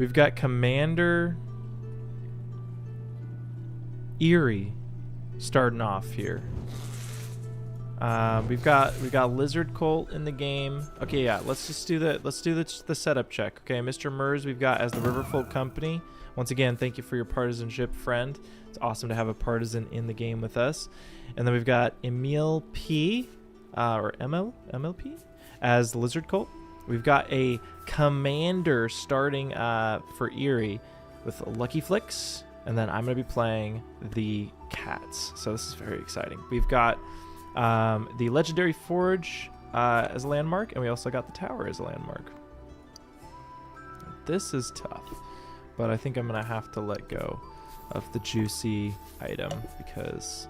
We've got Commander Erie starting off here. We've got Lizard Colt in the game. Okay, yeah, let's do the setup check. Okay, Mr. Mers, we've got as the Riverfolk Company. Once again, thank you for your partisanship, friend. It's awesome to have a partisan in the game with us. And then we've got Emil P, or MLP, as the Lizard Colt. We've got a Commander starting for Erie with Lucky Flicks, and then I'm going to be playing the Cats. So this is very exciting. We've got the Legendary Forge as a landmark, and we also got the Tower as a landmark. This is tough, but I think I'm going to have to let go of the juicy item because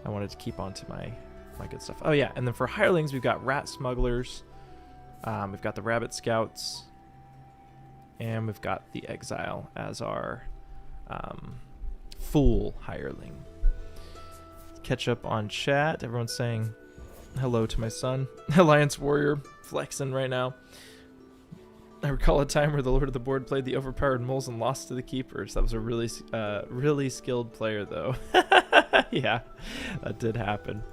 I wanted to keep on to my good stuff. Oh yeah, and then for hirelings, we've got Rat Smugglers, we've got the Rabbit Scouts, and we've got the Exile as our Fool hireling. Catch up on chat. Everyone's saying hello to my son. Alliance Warrior flexing right now. I recall a time where the Lord of the Board played the overpowered moles and lost to the keepers. That was a really skilled player, though. Yeah, that did happen.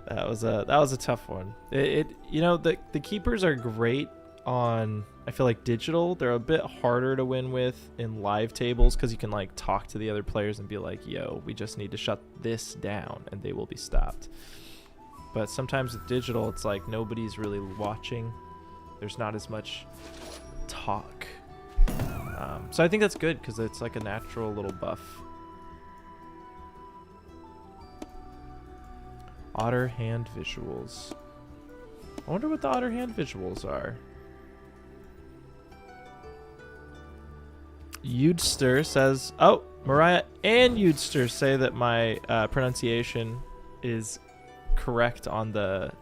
That was a tough one. The keepers are great on, I feel like, digital. They're a bit harder to win with in live tables because you can like talk to the other players and be like, yo, we just need to shut this down, and they will be stopped. But sometimes with digital, it's like nobody's really watching. There's not as much talk. So I think that's good because it's like a natural little buff. Otter hand visuals. I wonder what the otter hand visuals are. Eudster says, oh, Mariah and Eudster say that my pronunciation is correct on the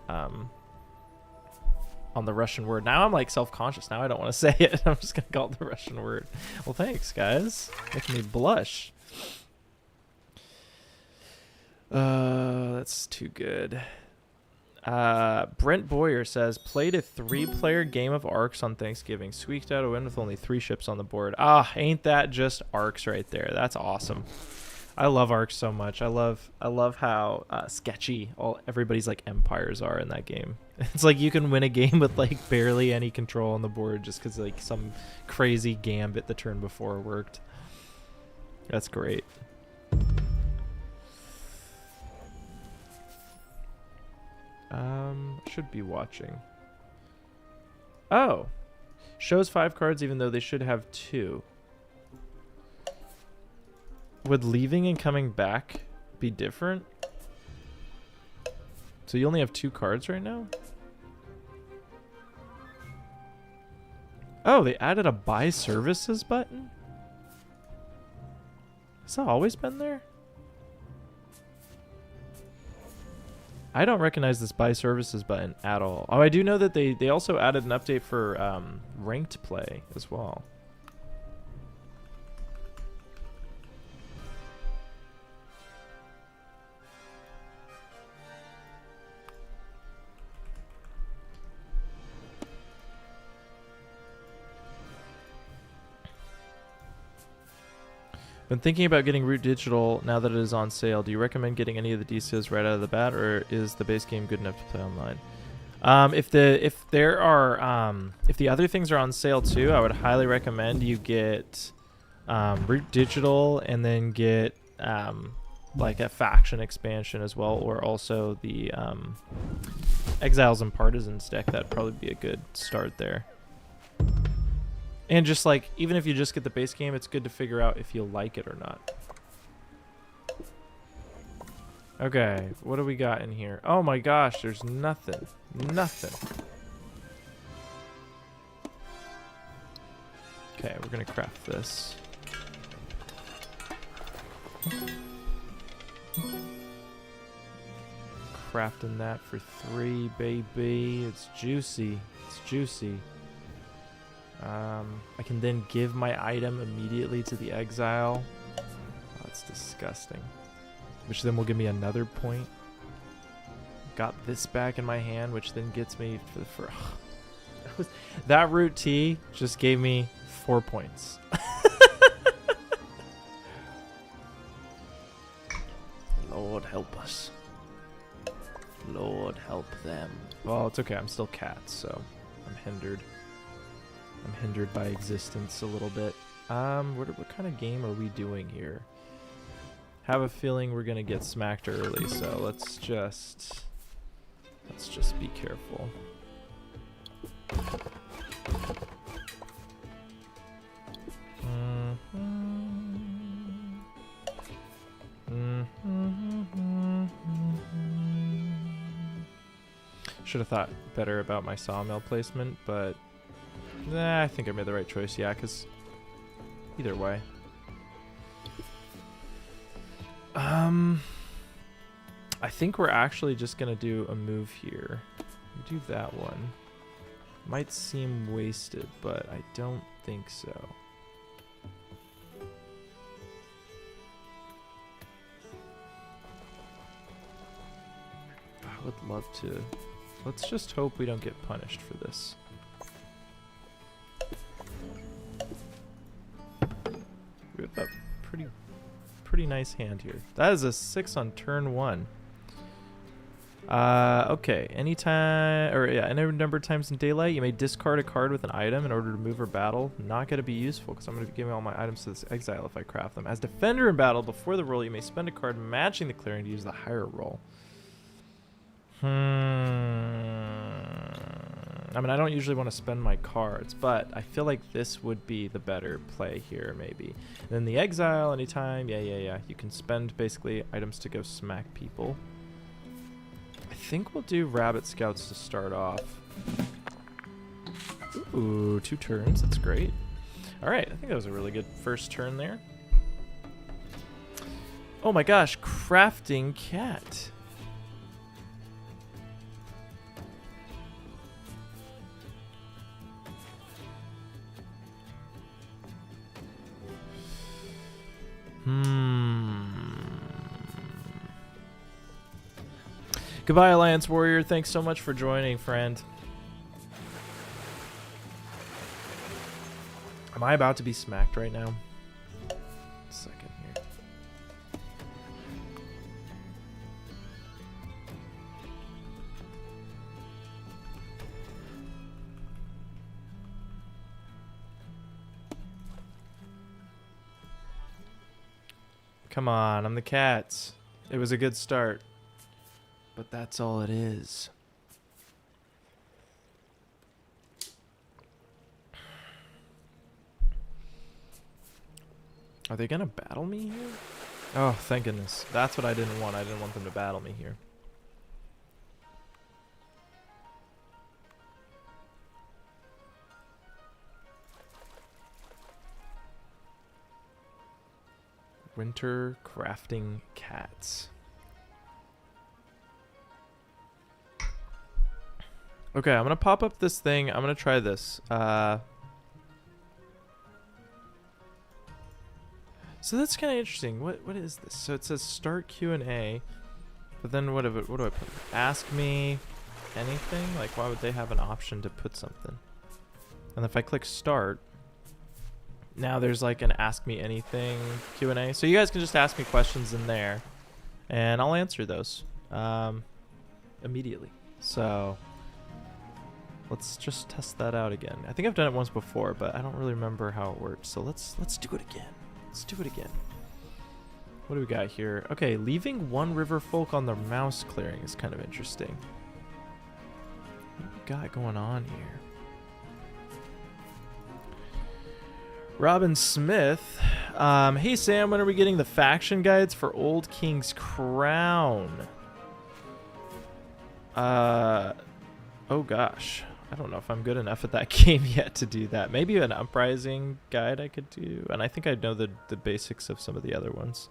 Russian word. Now I'm like self-conscious. Now I don't want to say it. I'm just gonna call it the Russian word. Well, thanks, guys. Making me blush. That's too good. Brent Boyer says, played a 3-player game of Arcs on Thanksgiving. Squeaked out a win with only 3 ships on the board. Ah, ain't that just Arcs right there? That's awesome. I love Arcs so much. I love how sketchy everybody's like empires are in that game. It's like you can win a game with like barely any control on the board just because like some crazy gambit the turn before worked. That's great. Should be watching. Oh, shows 5 cards even though they should have 2. Would leaving and coming back be different? So you only have 2 cards right now? Oh, they added a buy services button? Has that always been there? I don't recognize this buy services button at all. Oh, I do know that they also added an update for ranked play as well. Been thinking about getting Root Digital now that it is on sale. Do you recommend getting any of the DCs right out of the bat, or is the base game good enough to play online? If the other things are on sale too, I would highly recommend you get Root Digital and then get like a faction expansion as well, or also the Exiles and Partisans deck. That'd probably be a good start there. And just like, even if you just get the base game, it's good to figure out if you'll like it or not. Okay, what do we got in here? Oh my gosh, there's nothing. Nothing. Okay, we're gonna craft this. Crafting that for 3, baby. It's juicy. It's juicy. I can then give my item immediately to the Exile. Oh, that's disgusting. Which then will give me another point. Got this back in my hand, which then gets me for that Root T just gave me 4 points. Lord help us. Lord help them. Well, it's okay. I'm still cat, so I'm hindered. I'm hindered by existence a little bit. What kind of game are we doing here? Have a feeling we're gonna get smacked early, so let's just be careful. Should have thought better about my sawmill placement, but I think I made the right choice. Yeah, because either way. I think we're actually just gonna do a move here. We do that one. Might seem wasted, but I don't think so. I would love to. Let's just hope we don't get punished for this. We have a pretty nice hand here. That is a 6 on turn 1. Okay. Anytime, or yeah, any number of times in daylight, you may discard a card with an item in order to move or battle. Not going to be useful because I'm going to be giving all my items to this exile if I craft them. As defender in battle, before the roll, you may spend a card matching the clearing to use the higher roll. I mean, I don't usually want to spend my cards, but I feel like this would be the better play here, maybe. And then the exile, anytime, yeah. You can spend basically items to go smack people. I think we'll do Rabbit Scouts to start off. Ooh, 2 turns, that's great. All right, I think that was a really good first turn there. Oh my gosh, Crafting Cat. Goodbye, Alliance Warrior. Thanks so much for joining, friend. Am I about to be smacked right now? Second here. Come on, I'm the cats. It was a good start. But that's all it is. Are they gonna battle me here? Oh, thank goodness. That's what I didn't want. I didn't want them to battle me here. Winter Crafting Cats. Okay, I'm gonna pop up this thing. I'm gonna try this. So that's kind of interesting. What is this? So it says start Q&A, but then what do I put? Ask me anything? Like, why would they have an option to put something? And if I click start, now there's like an ask me anything Q&A. So you guys can just ask me questions in there, and I'll answer those immediately. So let's just test that out again. I think I've done it once before, but I don't really remember how it works. So let's do it again. Let's do it again. What do we got here? Okay, leaving one river folk on the mouse clearing is kind of interesting. What do we got going on here? Robin Smith. Hey Sam, when are we getting the faction guides for Old King's Crown? Oh gosh. I don't know if I'm good enough at that game yet to do that. Maybe an uprising guide I could do. And I think I know the basics of some of the other ones.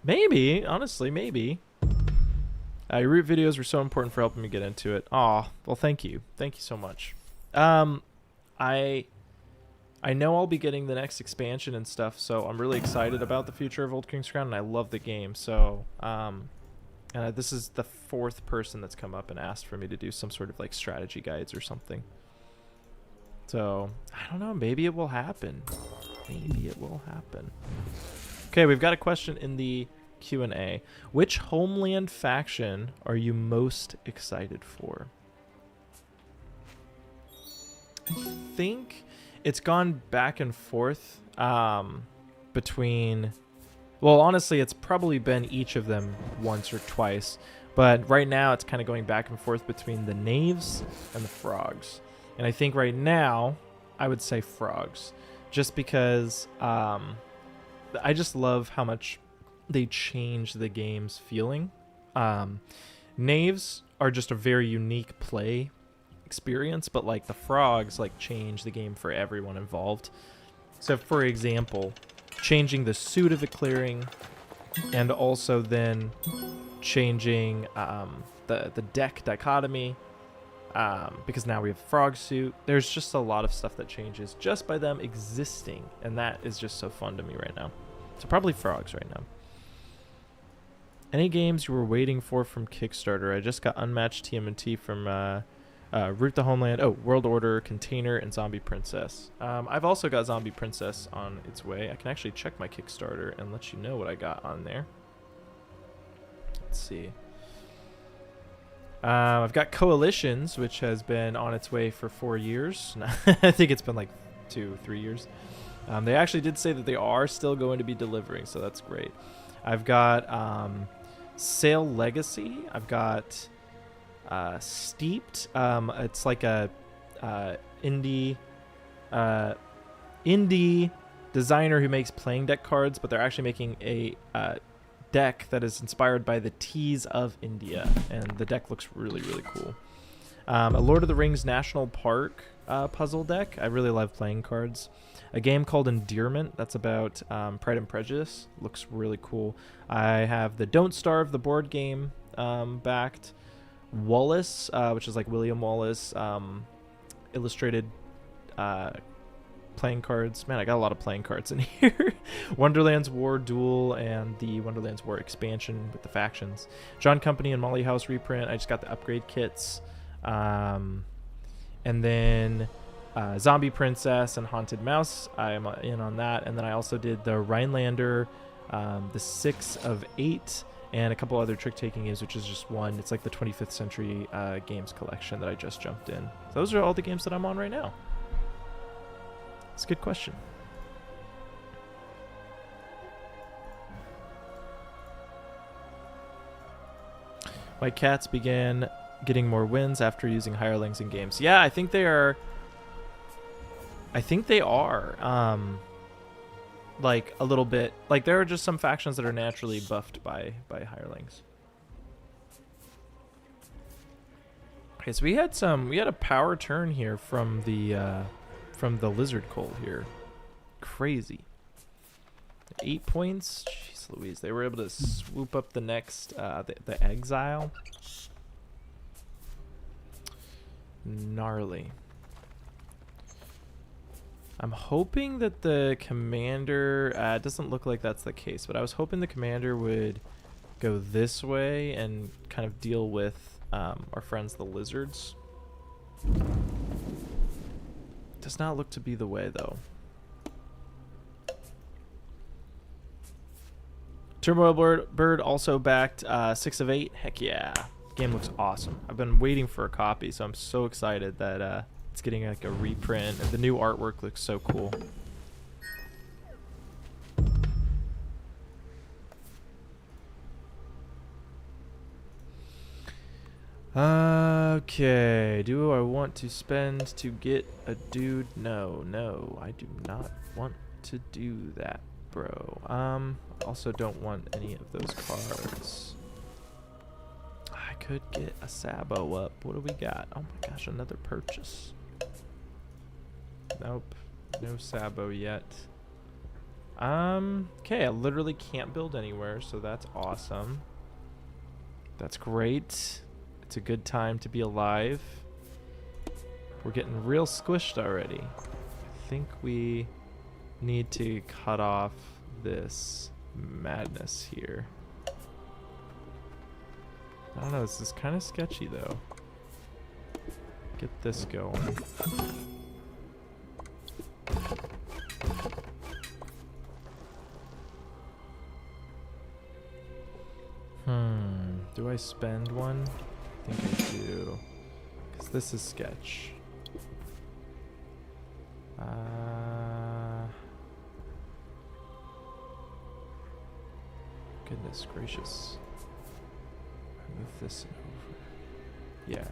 Maybe. Honestly, maybe. Your root videos were so important for helping me get into it. Aw. Well, thank you. Thank you so much. I know I'll be getting the next expansion and stuff, so I'm really excited about the future of Old King's Crown, and I love the game. So, this is the 4th person that's come up and asked for me to do some sort of like strategy guides or something. So, I don't know. Maybe it will happen. Maybe it will happen. Okay, we've got a question in the Q&A. Which Homeland faction are you most excited for? I think it's gone back and forth between... Well, honestly, it's probably been each of them once or twice. But right now, it's kind of going back and forth between the Knaves and the Frogs. And I think right now, I would say Frogs. Just because I just love how much they change the game's feeling. Knaves are just a very unique play experience, but like the Frogs like change the game for everyone involved. So for example, changing the suit of the clearing, and also then changing the deck dichotomy, because now we have Frog suit. There's just a lot of stuff that changes just by them existing, and that is just so fun to me right now. So probably Frogs right now. Any games you were waiting for from Kickstarter? I just got Unmatched TMNT from Root the Homeland. Oh, World Order, Container, and Zombie Princess. I've also got Zombie Princess on its way. I can actually check my Kickstarter and let you know what I got on there. Let's see. I've got Coalitions, which has been on its way for 4 years. I think it's been like 2-3 years. They actually did say that they are still going to be delivering, so that's great. I've got Sail Legacy. I've got Steeped. It's like a indie designer who makes playing deck cards, but they're actually making a deck that is inspired by the teas of India, and the deck looks really, really cool. A Lord of the Rings National Park puzzle deck. I really love playing cards. A game called Endearment, that's about Pride and Prejudice. Looks really cool. I have the Don't Starve, the board game, backed. Wallace, which is like William Wallace, illustrated playing cards. Man, I got a lot of playing cards in here. Wonderland's War Duel and the Wonderland's War expansion with the factions. John Company and Molly House reprint. I just got the upgrade kits. And then Zombie Princess and Haunted Mouse. I'm in on that. And then I also did the Rhinelander, the 6 of 8, and a couple other trick-taking games, which is just one. It's like the 25th Century games collection that I just jumped in. So those are all the games that I'm on right now. It's a good question. My cats began getting more wins after using hirelings in games. Yeah, I think they are. Like a little bit. Like there are just some factions that are naturally buffed by hirelings. Okay, so we had a power turn here from the Lizard Cult here. Crazy. 8 points. Jeez Louise. They were able to swoop up the next the Exile. Gnarly. I'm hoping that the commander, it doesn't look like that's the case, but I was hoping the commander would go this way and kind of deal with our friends the lizards. Does not look to be the way though. Turmoil Bird also backed 6 of 8. Heck yeah. Game looks awesome. I've been waiting for a copy, so I'm so excited that it's getting like a reprint, and the new artwork looks so cool. Okay, do I want to spend to get a dude? No, I do not want to do that, bro. Also don't want any of those cards. I could get a Sabo up. What do we got? Oh my gosh, another purchase. Nope, no Sabo yet. Okay, I literally can't build anywhere, so that's awesome. That's great. It's a good time to be alive. We're getting real squished already. I think we need to cut off this madness here. I don't know, this is kind of sketchy though. Get this going. Do I spend one? I think I do. Because this is sketch. Goodness gracious. Move this over. Yeah.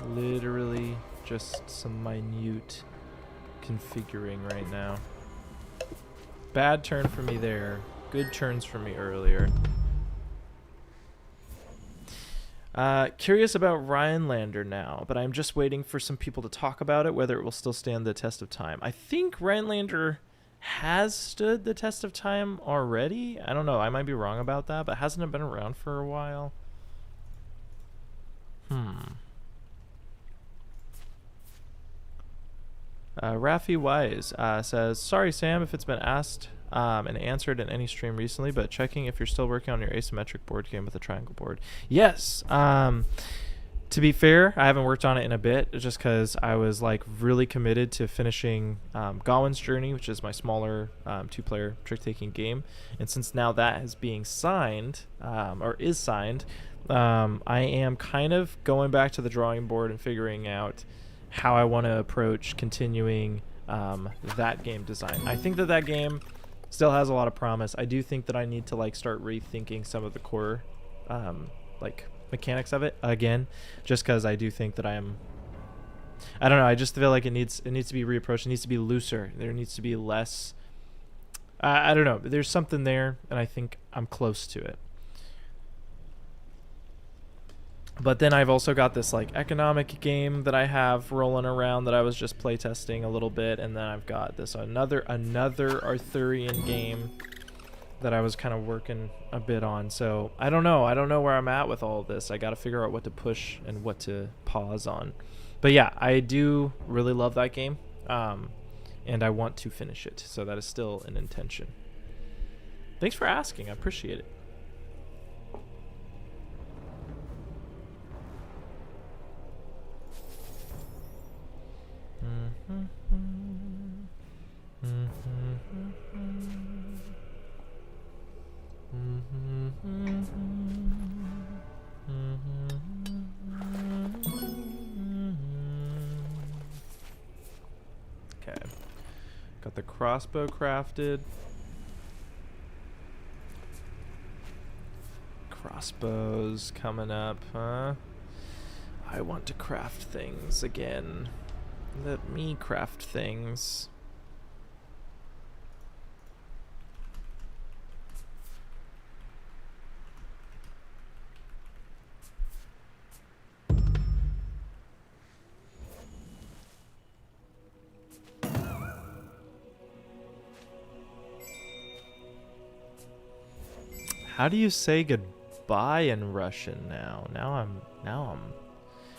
Literally just some minute configuring right now. Bad turn for me there. Good turns for me earlier. Curious about Rhinelander now, but I'm just waiting for some people to talk about it, whether it will still stand the test of time. I think Rhinelander has stood the test of time already. I don't know. I might be wrong about that, but hasn't it been around for a while? Rafi Wise says, sorry, Sam, if it's been asked and answered in any stream recently, but checking if you're still working on your asymmetric board game with a triangle board. Yes. To be fair, I haven't worked on it in a bit just because I was like really committed to finishing Gawain's Journey, which is my smaller 2-player trick-taking game. And since now that is being signed, or is signed, I am kind of going back to the drawing board and figuring out how I want to approach continuing that game design. I think that game still has a lot of promise. I do think that I need to like start rethinking some of the core like mechanics of it again, just because I do think that I don't know, I just feel like it needs to be reapproached. It needs to be looser. There needs to be less I don't know, there's something there, and I think I'm close to it. But then I've also got this like economic game that I have rolling around that I was just playtesting a little bit, and then I've got this another Arthurian game that I was kind of working a bit on. So I don't know where I'm at with all of this. I got to figure out what to push and what to pause on. But yeah, I do really love that game, and I want to finish it. So that is still an intention. Thanks for asking. I appreciate it. Okay, got the crossbow crafted. Crossbows coming up, huh? I want to craft things again. Let me craft things. How do you say goodbye in Russian now? Now I'm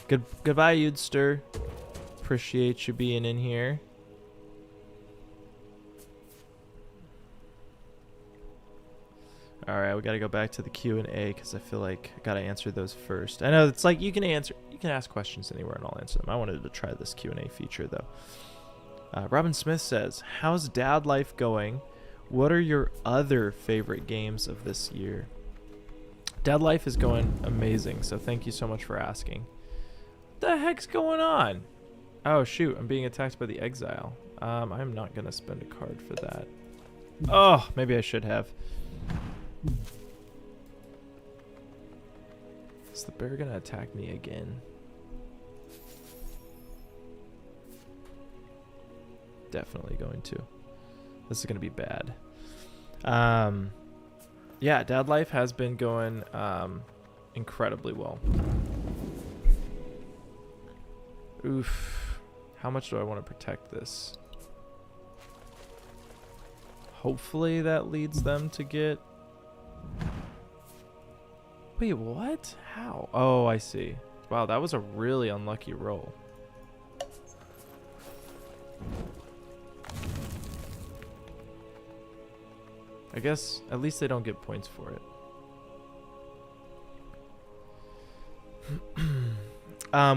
goodbye, Yudster. Appreciate you being in here. All right, we got to go back to the Q&A because I feel like I got to answer those first. I know it's like you can ask questions anywhere and I'll answer them. I wanted to try this Q&A feature though. Robin Smith says, "How's dad life going? What are your other favorite games of this year?" Dad life is going amazing, so thank you so much for asking. What the heck's going on? Oh shoot, I'm being attacked by the exile. I'm not gonna spend a card for that. Oh, maybe I should have. Is the bear gonna attack me again? Definitely going to. This is gonna be bad. Yeah, dad life has been going incredibly well. Oof. How much do I want to protect this? Hopefully that leads them to get... Wait, what? How? Oh, I see. Wow, that was a really unlucky roll. I guess at least they don't get points for it.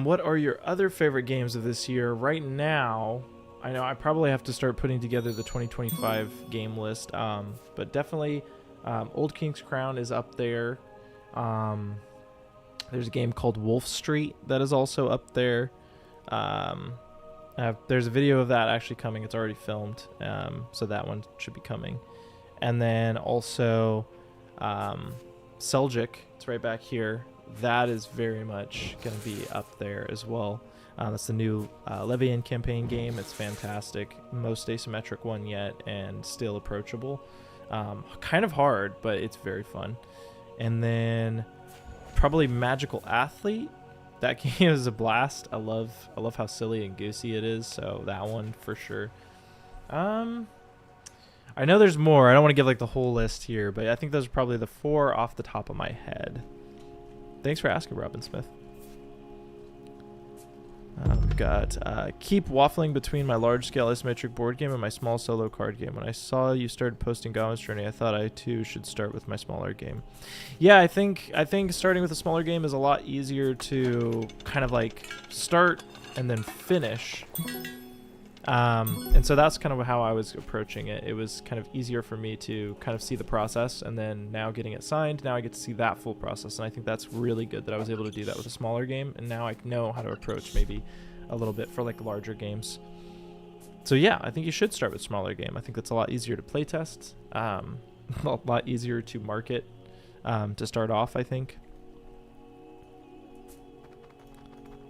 What are your other favorite games of this year? Right now, I know I probably have to start putting together the 2025 game list, but definitely Old King's Crown is up there. There's a game called Wolf Street that is also up there. There's a video of that actually coming. It's already filmed, so that one should be coming. And then also Seljuk, it's right back here. That is very much going to be up there as well. That's the new Levian campaign game. It's fantastic. Most asymmetric one yet, and still approachable. Kind of hard, but it's very fun. And then probably Magical Athlete. That game is a blast. I love how silly and goosey it is. So that one for sure. I know there's more. I don't want to give like the whole list here, but I think those are probably the 4 off the top of my head. Thanks for asking, Robin Smith. We've got keep waffling between my large-scale isometric board game and my small solo card game. When I saw you started posting Goblin's Journey, I thought I too should start with my smaller game. Yeah, I think starting with a smaller game is a lot easier to kind of like start and then finish. And so that's kind of how I was approaching it. It was kind of easier for me to kind of see the process, and then now getting it signed, now I get to see that full process. And I think that's really good that I was able to do that with a smaller game, and now I know how to approach maybe a little bit for like larger games. So yeah, I think you should start with smaller game. I think that's a lot easier to play test, a lot easier to market to start off, I think.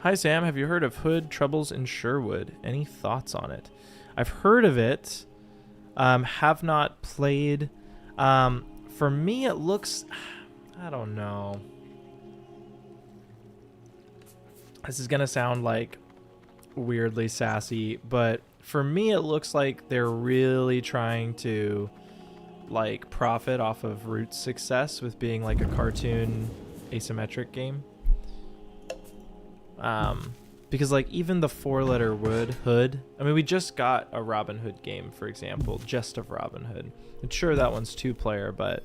Hi Sam, have you heard of Hood Troubles in Sherwood? Any thoughts on it? I've heard of it, have not played. For me it looks, I don't know. This is gonna sound like weirdly sassy, but for me it looks like they're really trying to like profit off of Root's success with being like a cartoon asymmetric game. Because like even the 4-letter word Hood, I mean we just got a Robin Hood game, for example, just of Robin Hood. And sure, that one's 2-player, but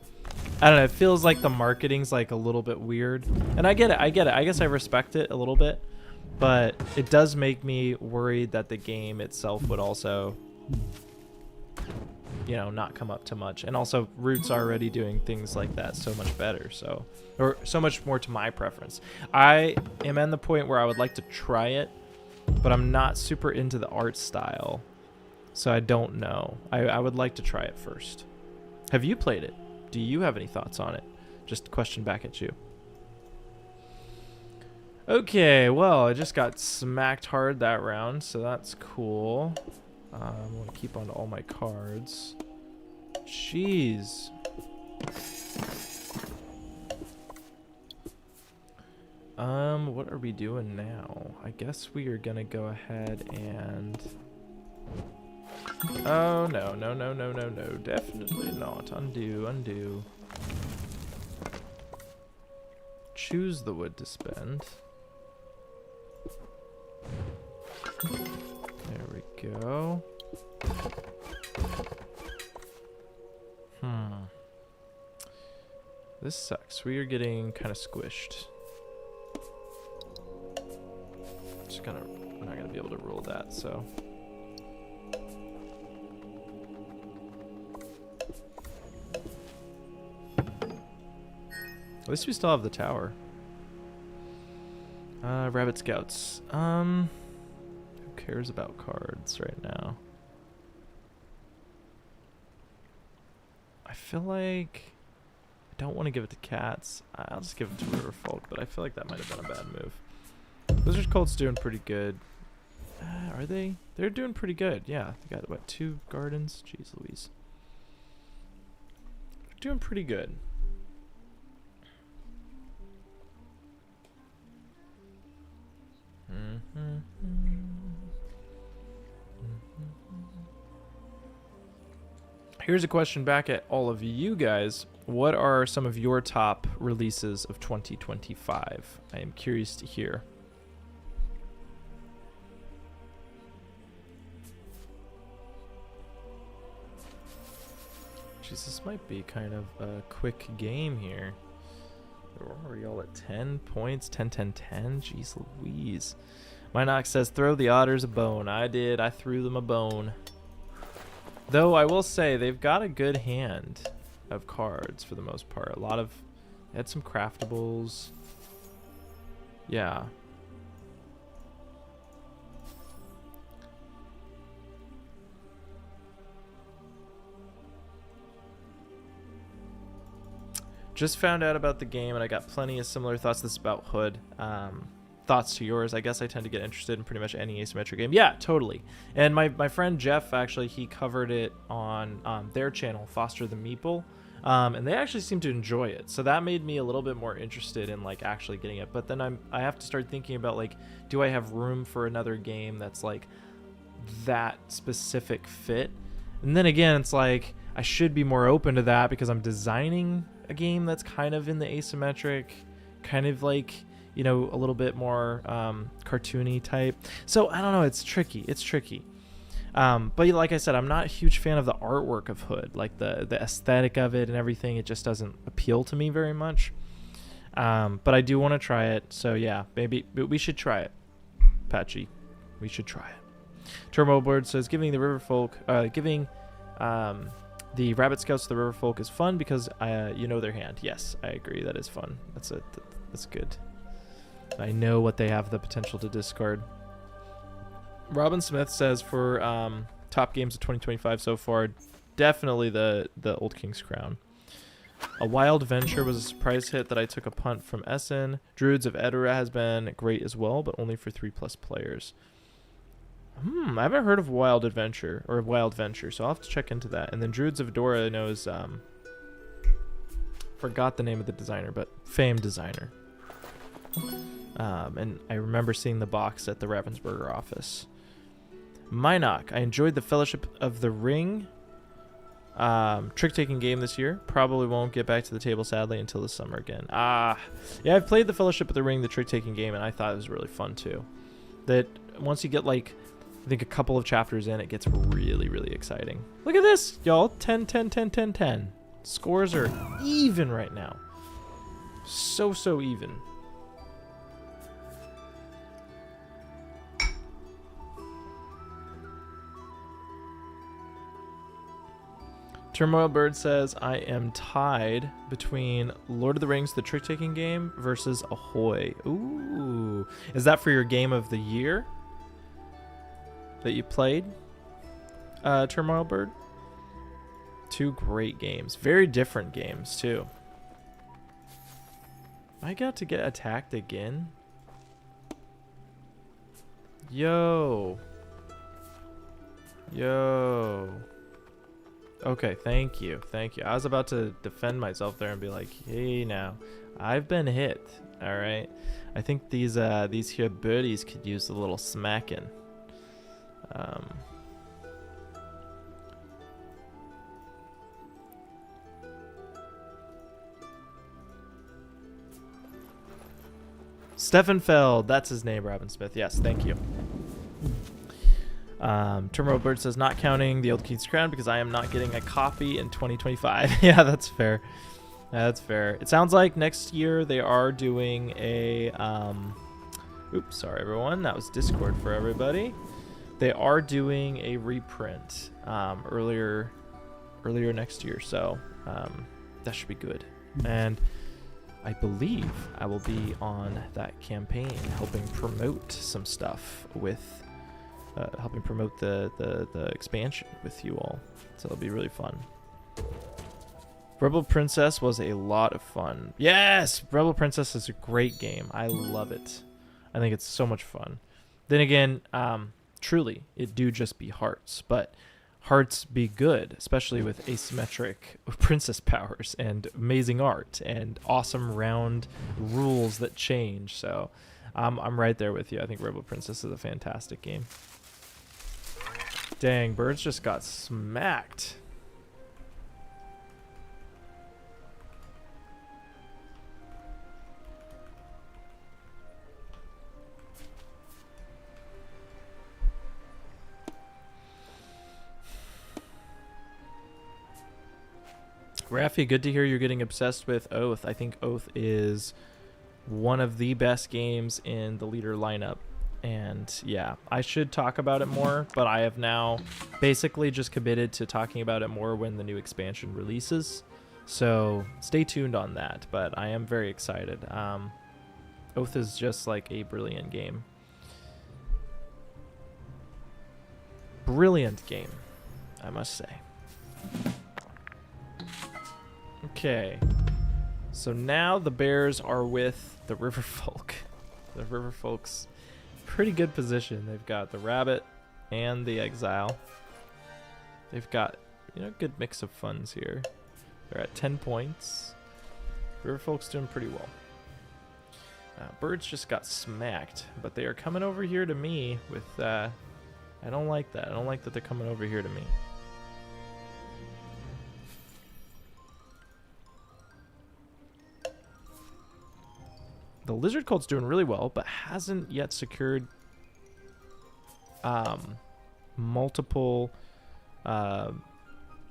I don't know, it feels like the marketing's like a little bit weird. And I get it. I guess I respect it a little bit, but it does make me worried that the game itself would also, you know, not come up to much. And also Root's already doing things like that so much better, so, or so much more to my preference. I am at the point where I would like to try it, but I'm not super into the art style, so I don't know. I would like to try it first. Have you played it? Do you have any thoughts on it? Just a question back at you. Okay, well, I just got smacked hard that round, so that's cool. I'm going to keep on to all my cards. Jeez. What are we doing now? I guess we are going to go ahead and... Oh, no. Definitely not. Undo. Choose the wood to spend. There we go. This sucks. We are getting kind of squished. We're not gonna be able to roll that, so. At least we still have the tower. Rabbit Scouts. Who cares about cards right now? I feel like I don't want to give it to Cats. I'll just give it to Riverfolk, but I feel like that might have been a bad move. Lizard Colt's doing pretty good. Are they? They're doing pretty good. Yeah, they got what, 2 gardens? Jeez Louise. They're doing pretty good. Here's a question back at all of you guys. What are some of your top releases of 2025? I am curious to hear. Jeez, this might be kind of a quick game here. We're already all at 10 points. 10. Jeez Louise. Minox says, throw the otters a bone. I did. I threw them a bone. Though I will say, they've got a good hand. of cards for the most part. A lot of, it had some craftables. Yeah. Just found out about the game, and I got plenty of similar thoughts. This is about Hood. Thoughts to yours. I guess I tend to get interested in pretty much any asymmetric game. Yeah, totally. And my friend Jeff, actually, he covered it on their channel, Foster the Meeple. And they actually seem to enjoy it. So that made me a little bit more interested in like actually getting it. But then I have to start thinking about like, do I have room for another game that's like that specific fit? And then again, it's like I should be more open to that because I'm designing a game that's kind of in the asymmetric, kind of like, you know, a little bit more cartoony type. So I don't know, it's tricky. But like I said, I'm not a huge fan of the artwork of Hood, like the aesthetic of it and everything. It just doesn't appeal to me very much. But I do want to try it. So yeah, maybe we should try it. Patchy, we should try it. Turbo Bird says giving the the Rabbit Scouts to the River Folk is fun because you know their hand. Yes, I agree. That is fun. That's good. I know what they have the potential to discard. Robin Smith says for top games of 2025 so far, definitely the Old King's Crown. A Wild Venture was a surprise hit that I took a punt from Essen. Druids of Edera has been great as well, but only for 3+ players. I haven't heard of Wild Adventure or Wild Venture, so I'll have to check into that. And then Druids of Edora I know is forgot the name of the designer, but famed designer. And I remember seeing the box at the Ravensburger office. Minoc, I enjoyed the Fellowship of the Ring trick-taking game this year. Probably won't get back to the table, sadly, until the summer again. Yeah, I've played the Fellowship of the Ring, the trick-taking game, and I thought it was really fun, too. That once you get, like, I think a couple of chapters in, it gets really, really exciting. Look at this, y'all. 10, 10, 10, 10, 10. Scores are even right now. So even. Turmoil Bird says, I am tied between Lord of the Rings, the trick-taking game, versus Ahoy. Ooh. Is that for your game of the year that you played, Turmoil Bird? Two great games. Very different games, too. I got to get attacked again? Yo. Okay, thank you. I was about to defend myself there and be like, hey now, I've been hit, alright? I think these here birdies could use a little smacking. Stefan Feld, that's his name, Robin Smith. Yes, thank you. Turbo Bird says, not counting the Old King's Crown because I am not getting a copy in 2025. Yeah, that's fair. That's fair. It sounds like next year they are doing a... oops, sorry everyone. That was Discord for everybody. They are doing a reprint earlier next year, so that should be good. And I believe I will be on that campaign helping promote some stuff with... helping promote the expansion with you all. So it'll be really fun. Rebel Princess was a lot of fun. Yes! Rebel Princess is a great game. I love it. I think it's so much fun. Then again, truly, it do just be hearts. But hearts be good, especially with asymmetric princess powers and amazing art and awesome round rules that change. So I'm right there with you. I think Rebel Princess is a fantastic game. Dang, Birds just got smacked. Rafi, good to hear you're getting obsessed with Oath. I think Oath is one of the best games in the leader lineup. And yeah, I should talk about it more, but I have now basically just committed to talking about it more when the new expansion releases. So stay tuned on that, but I am very excited. Oath is just like a brilliant game. Brilliant game, I must say. Okay. So now the bears are with the river folk. The river folks, pretty good position. They've got the rabbit and the exile. They've got, you know, good mix of funds here. They're at 10 points. River folks doing pretty well. Birds just got smacked, but they are coming over here to me with, I don't like that. I don't like that they're coming over here to me. The lizard cult's doing really well, but hasn't yet secured multiple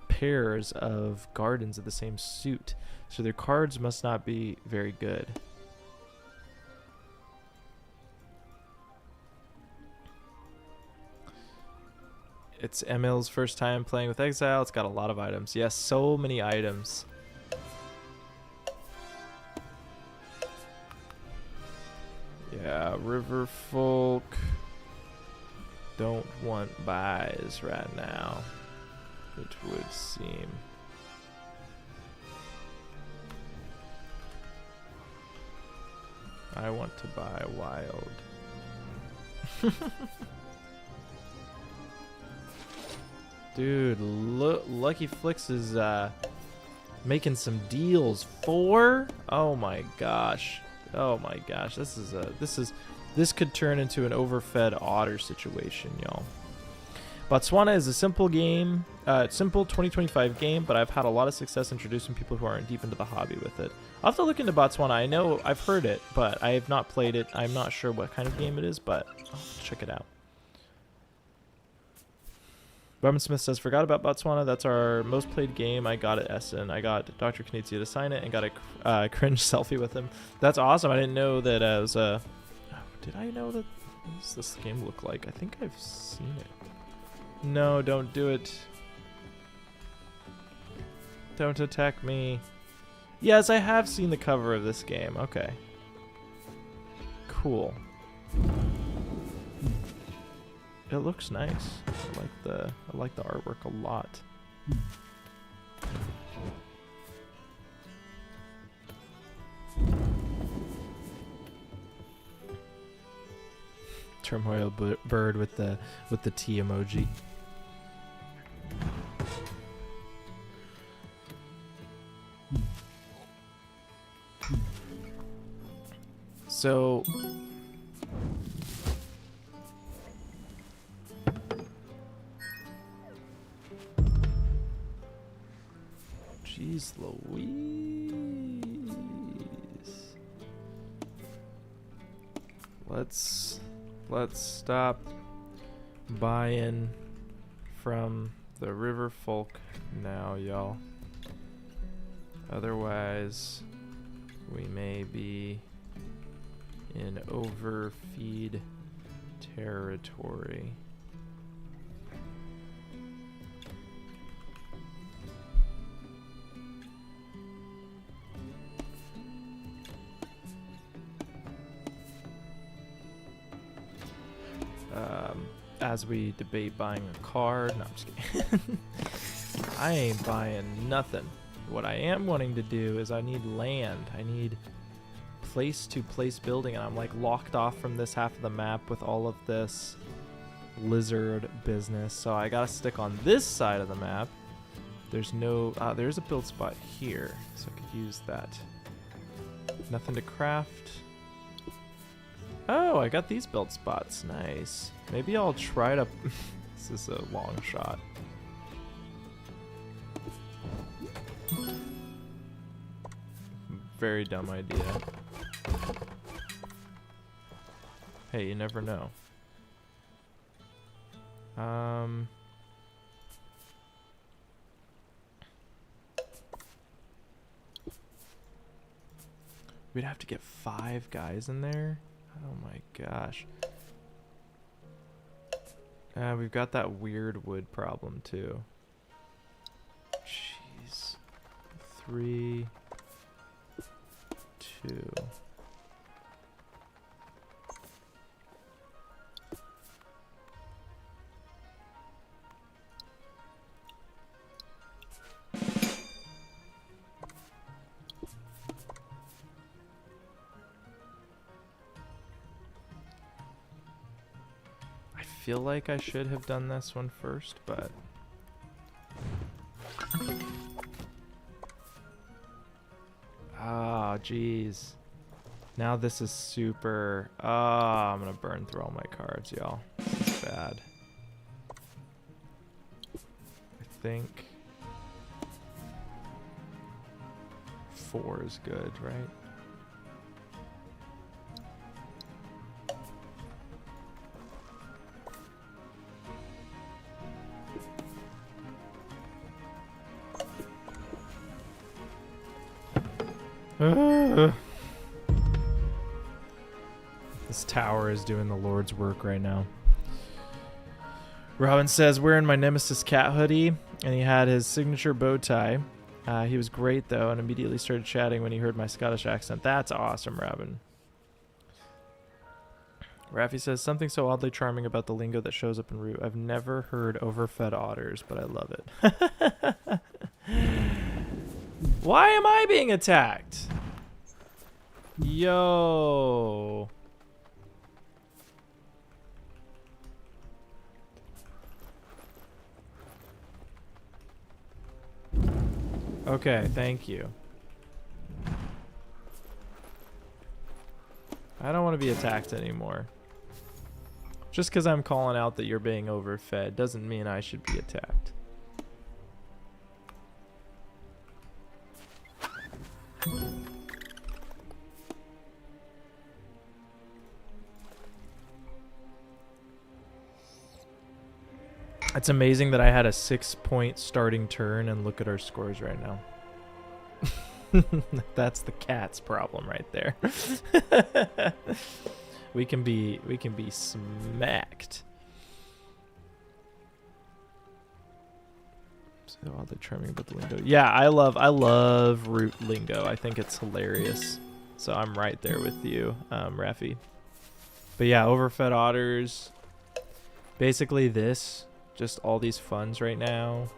pairs of gardens of the same suit. So their cards must not be very good. It's Emil's first time playing with Exile. It's got a lot of items. Yes, so many items. Yeah, river folk don't want buys right now, it would seem. I want to buy wild. Dude, Lucky Flicks is making some deals. 4? Oh my gosh. Oh my gosh. This could turn into an overfed otter situation, y'all. Botswana is a simple game, simple 2025 game, but I've had a lot of success introducing people who aren't deep into the hobby with it. I'll have to look into Botswana. I know I've heard it, but I have not played it. I'm not sure what kind of game it is, but I'll check it out. Robin Smith says, forgot about Botswana. That's our most played game. I got it, Essen. I got Dr. Knizia to sign it and got a cringe selfie with him. That's awesome. I didn't know that it was a... Did I know that... What does this game look like? I think I've seen it. No, don't do it. Don't attack me. Yes, I have seen the cover of this game. Okay. Cool. It looks nice. I like the artwork a lot. Turmoil bird with the T emoji. So jeez Louise. Let's stop buying from the river folk now, y'all. Otherwise, we may be in overfeed territory. As we debate buying a card. No, I'm just kidding. I ain't buying nothing. What I am wanting to do is I need land. I need place-to-place building, and I'm like locked off from this half of the map with all of this lizard business. So I gotta stick on this side of the map. There's no... there's a build spot here, so I could use that. Nothing to craft. Oh, I got these build spots. Nice. Maybe I'll try to... This is a long shot. Very dumb idea. Hey, you never know. We'd have to get 5 guys in there. Oh my gosh. We've got that weird wood problem too. Jeez. 3, 2. I feel like I should have done this one first, but ah, jeez. Now this is super. Ah, I'm gonna burn through all my cards, y'all. This is bad. I think 4 is good, right? This tower is doing the Lord's work right now. Robin says, wearing my Nemesis cat hoodie, and he had his signature bow tie. He was great, though, and immediately started chatting when he heard my Scottish accent. That's awesome, Robin. Raffi says, something so oddly charming about the lingo that shows up in Root. I've never heard overfed otters, but I love it. Why am I being attacked? Yo. Okay, thank you. I don't want to be attacked anymore. Just because I'm calling out that you're being overfed doesn't mean I should be attacked. It's amazing that I had a 6-point starting turn and look at our scores right now. That's the cat's problem right there. we can be smacked. So all the charming about the lingo. Yeah, I love Root lingo. I think it's hilarious. So I'm right there with you, Raffi. But yeah, overfed otters. Basically this. Just all these funds right now.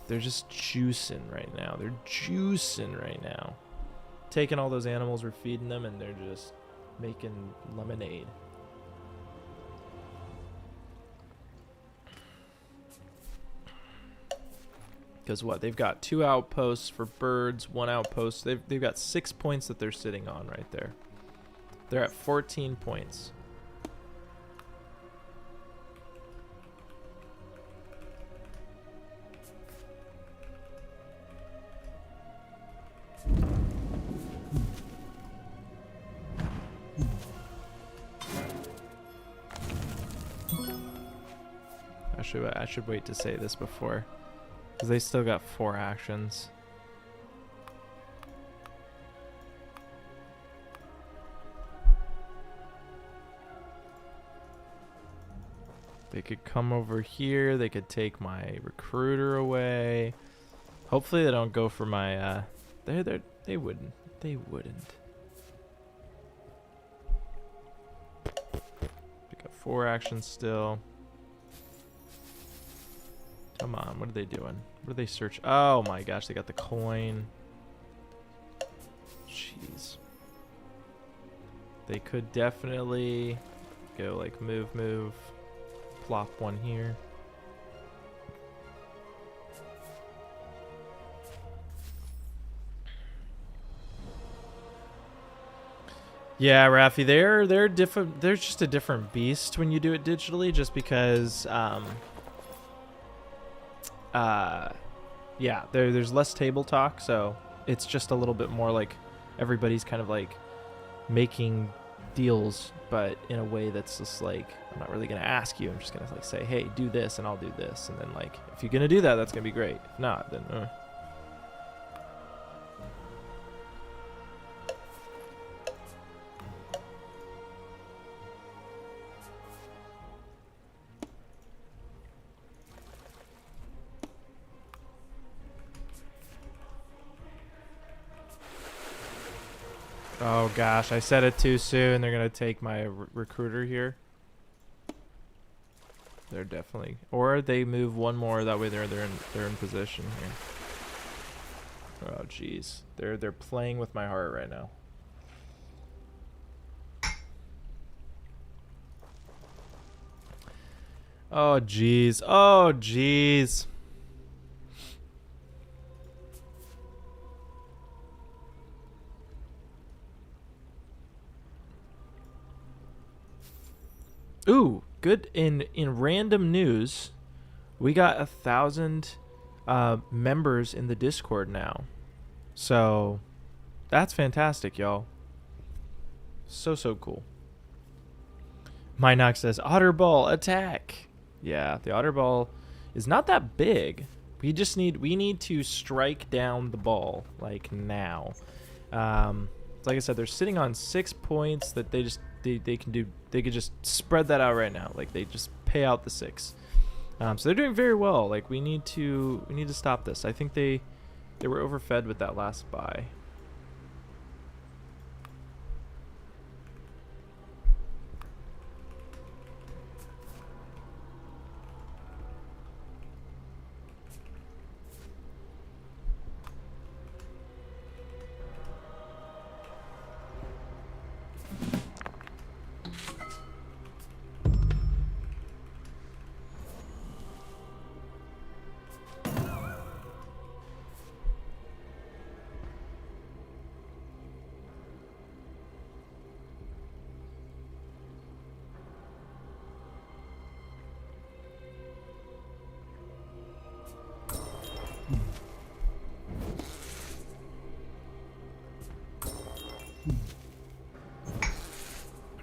They're just juicing right now. They're juicing right now. Taking all those animals, we're feeding them, and they're just making lemonade. Because what? They've got 2 outposts for birds, 1 outpost. They've got 6 points that they're sitting on right there. They're at 14 points. I should wait to say this before, because they still got 4 actions. They could come over here. They could take my recruiter away. Hopefully they don't go for my. They wouldn't. They wouldn't. They got 4 actions still. Come on, what are they doing? What are they searching? Oh my gosh, they got the coin. Jeez. They could definitely go like move, plop 1 here. Yeah, Raffi, they're different. They're just a different beast when you do it digitally, just because yeah, there's less table talk, so it's just a little bit more like everybody's kind of like making deals, but in a way that's just like, I'm not really gonna ask you. I'm just gonna like say, hey, do this, and I'll do this, and then like if you're gonna do that, that's gonna be great. If not, then. Oh gosh, I said it too soon. They're gonna take my recruiter here. They're definitely, or they move one more. That way they're in position here. Oh jeez, they're playing with my heart right now. Oh jeez, oh jeez. Ooh, good. In random news, we got 1,000 members in the Discord now. So that's fantastic, y'all. So cool. Minox says, Otterball, attack. Yeah, the Otterball is not that big. We need to strike down the ball, like, now. Like I said, they're sitting on 6 points that they could just spread that out right now. Like, they just pay out the 6. So they're doing very well. Like, we need to stop this. I think they were overfed with that last buy.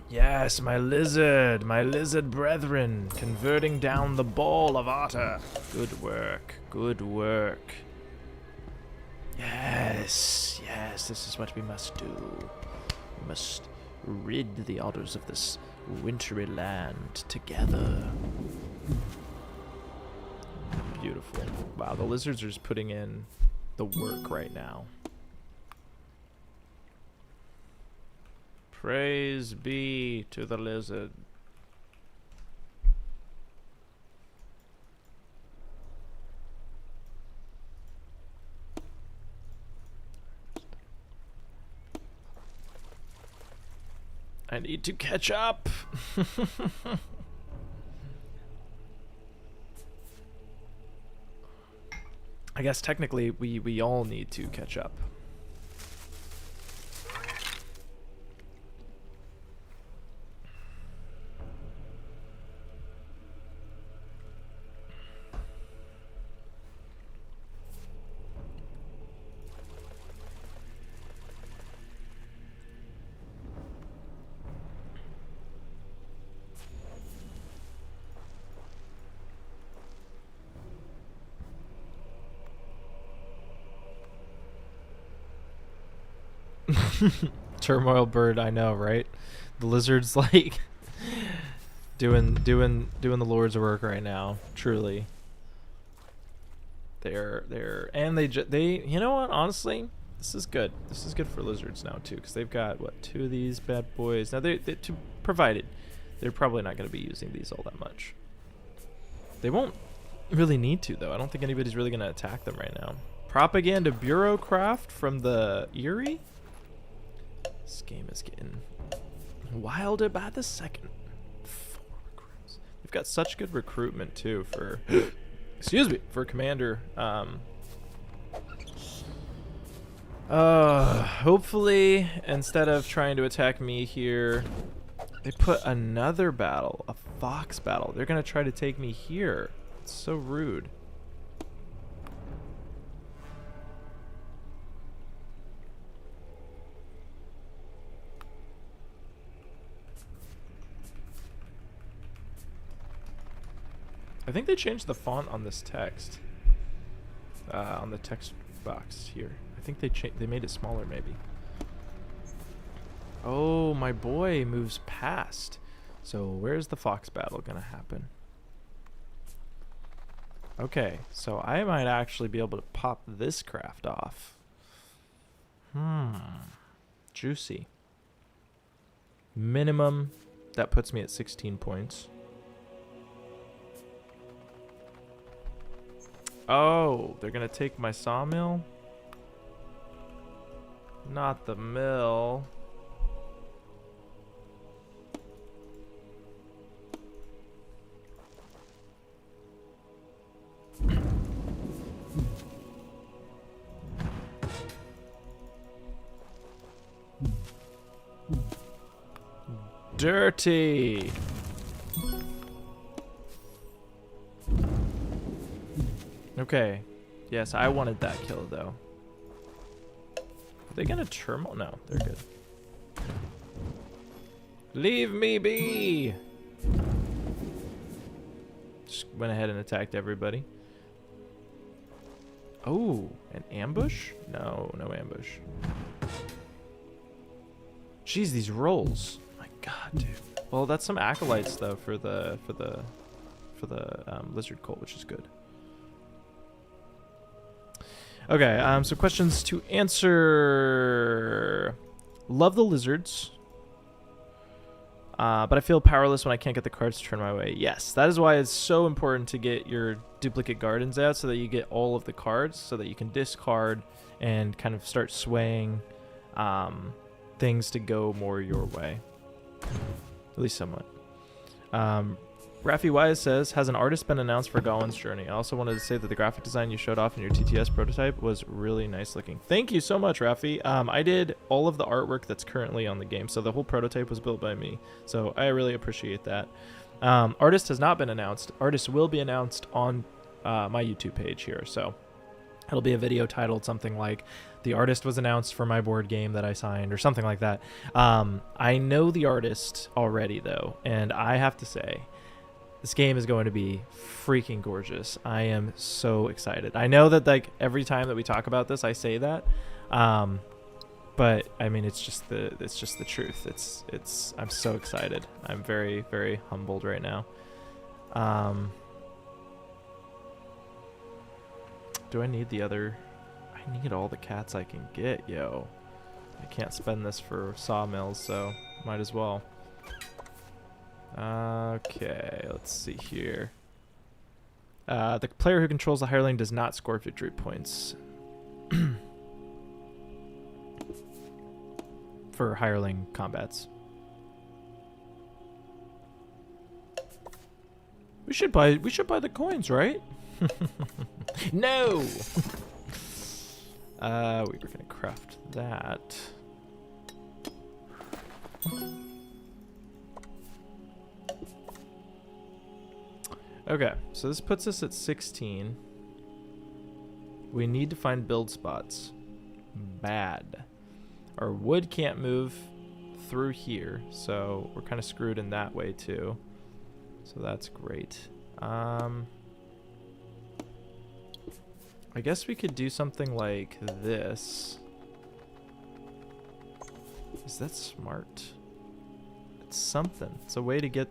Yes, my lizard brethren, converting down the ball of otter. Good work, good work. Yes, this is what we must do. We must rid the otters of this wintry land together. Beautiful. Wow, the lizards are just putting in the work right now. Praise be to the lizard. I need to catch up. I guess technically we all need to catch up. Turmoil bird, I know, right? The lizard's like doing the Lord's work right now. Truly, they you know what? Honestly, this is good. This is good for lizards now too, because they've got what, 2 of these bad boys. Now they to provided they're probably not going to be using these all that much. They won't really need to though. I don't think anybody's really going to attack them right now. Propaganda bureaucraft from the Erie. This game is getting wilder by the second. 4 recruits. They've got such good recruitment too for excuse me, for commander. Hopefully instead of trying to attack me here, they put another battle, a fox battle. They're gonna try to take me here. It's so rude. I think they changed the font on this text, on the text box here. I think they made it smaller maybe. Oh, my boy moves past. So where's the fox battle gonna happen? Okay, so I might actually be able to pop this craft off. Juicy. Minimum, that puts me at 16 points. Oh, they're gonna take my sawmill? Not the mill. Dirty. Okay. Yes, I wanted that kill though. Are they gonna turmoil? No, they're good. Leave me be! Just went ahead and attacked everybody. Oh, an ambush? No, no ambush. Jeez, these rolls. My God, dude. Well, that's some acolytes though for the lizard cult, which is good. Okay, so questions to answer. Love the lizards. But I feel powerless when I can't get the cards to turn my way. Yes, that is why it's so important to get your duplicate gardens out so that you get all of the cards, so that you can discard and kind of start swaying things to go more your way. At least somewhat. Raffi Wise says, has an artist been announced for Gawain's Journey? I also wanted to say that the graphic design you showed off in your TTS prototype was really nice looking. Thank you so much, Raffi. I did all of the artwork that's currently on the game, so the whole prototype was built by me. So I really appreciate that. Artist has not been announced. Artist will be announced on my YouTube page here. So it'll be a video titled something like, the artist was announced for my board game that I signed, or something like that. I know the artist already, though, and I have to say, this game is going to be freaking gorgeous. I am so excited. I know that like every time that we talk about this, I say that, but I mean it's just the truth. I'm so excited. I'm very, very humbled right now. Do I need the other? I need all the cats I can get, yo. I can't spend this for sawmills, so might as well. Okay, let's see here. The player who controls the hireling does not score victory points for hireling combats. We should buy the coins, right? No. We were gonna craft that. Okay, so this puts us at 16. We need to find build spots. Bad. Our wood can't move through here, so we're kind of screwed in that way too. So that's great. I guess we could do something like this. Is that smart? It's something. It's a way to get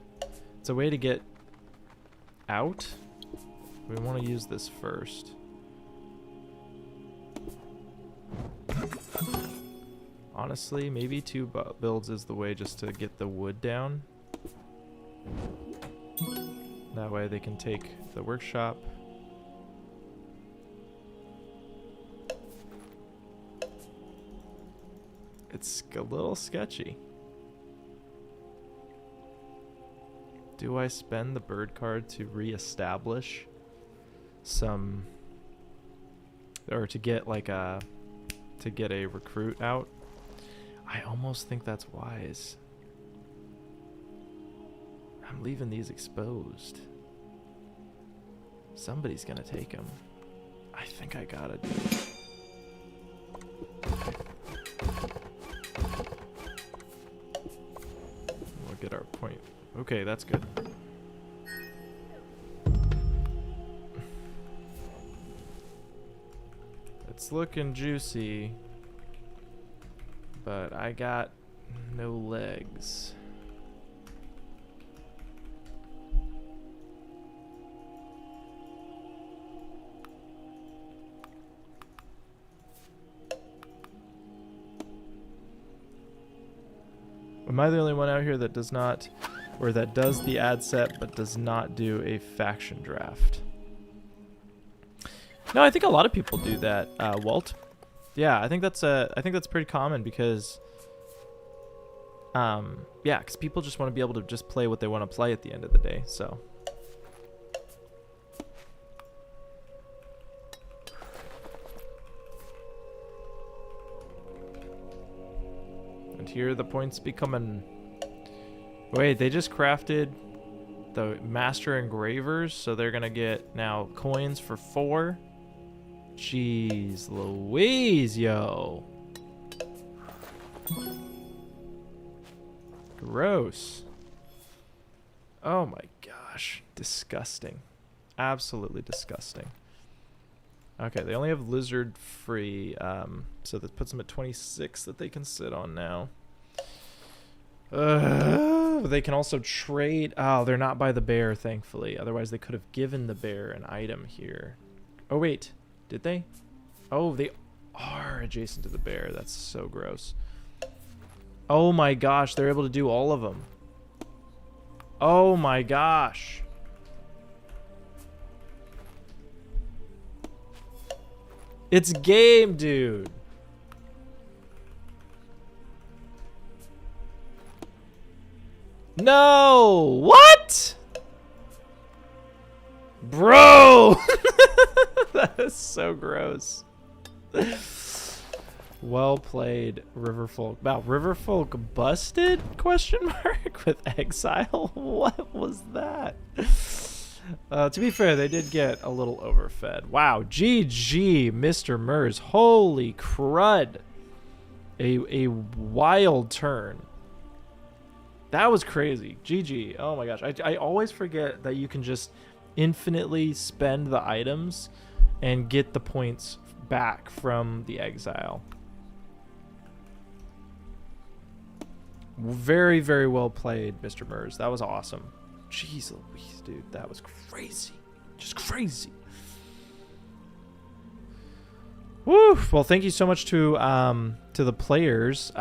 out. We want to use this first. Honestly, maybe two builds is the way just to get the wood down. That way they can take the workshop. It's a little sketchy. Do I spend the bird card to reestablish some, or to get like a recruit out? I almost think that's wise. I'm leaving these exposed. Somebody's gonna take them. I think I gotta do it. We'll get our point. Okay, that's good. It's looking juicy, but I got no legs. Am I the only one out here that does not, or that does the ad set but does not do a faction draft? No, I think a lot of people do that, Walt. Yeah, I think that's pretty common because, yeah, because people just want to be able to just play what they want to play at the end of the day. So. And here the points be coming. Wait, they just crafted the master engravers, so they're gonna get now coins for 4. Jeez Louise, yo. Gross. Oh my gosh. Disgusting. Absolutely disgusting. Okay, they only have lizard free, so that puts them at 26 that they can sit on now. They can also trade. Oh, they're not by the bear, thankfully. Otherwise, they could have given the bear an item here. Oh, wait. Did they? Oh, they are adjacent to the bear. That's so gross. Oh my gosh, they're able to do all of them. Oh my gosh. It's game, dude. No! What? Bro! That is so gross. Well played, Riverfolk. Wow, Riverfolk busted? Question mark with exile? What was that? To be fair, they did get a little overfed. Wow, GG, Mr. Mers. Holy crud. A wild turn. That was crazy. GG. Oh my gosh. I always forget that you can just infinitely spend the items and get the points back from the exile. Very, very well played, Mr. Mers. That was awesome. Jeez Louise, dude. That was crazy. Just crazy. Woo! Well, thank you so much to the players.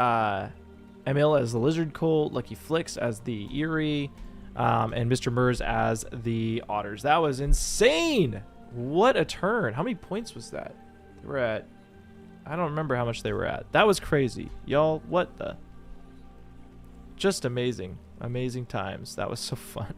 Emil as the Lizard Colt, Lucky Flicks as the Eerie, and Mr. Mers as the Otters. That was insane! What a turn. How many points was that? They were at... I don't remember how much they were at. That was crazy. Y'all, what the... Just amazing. Amazing times. That was so fun.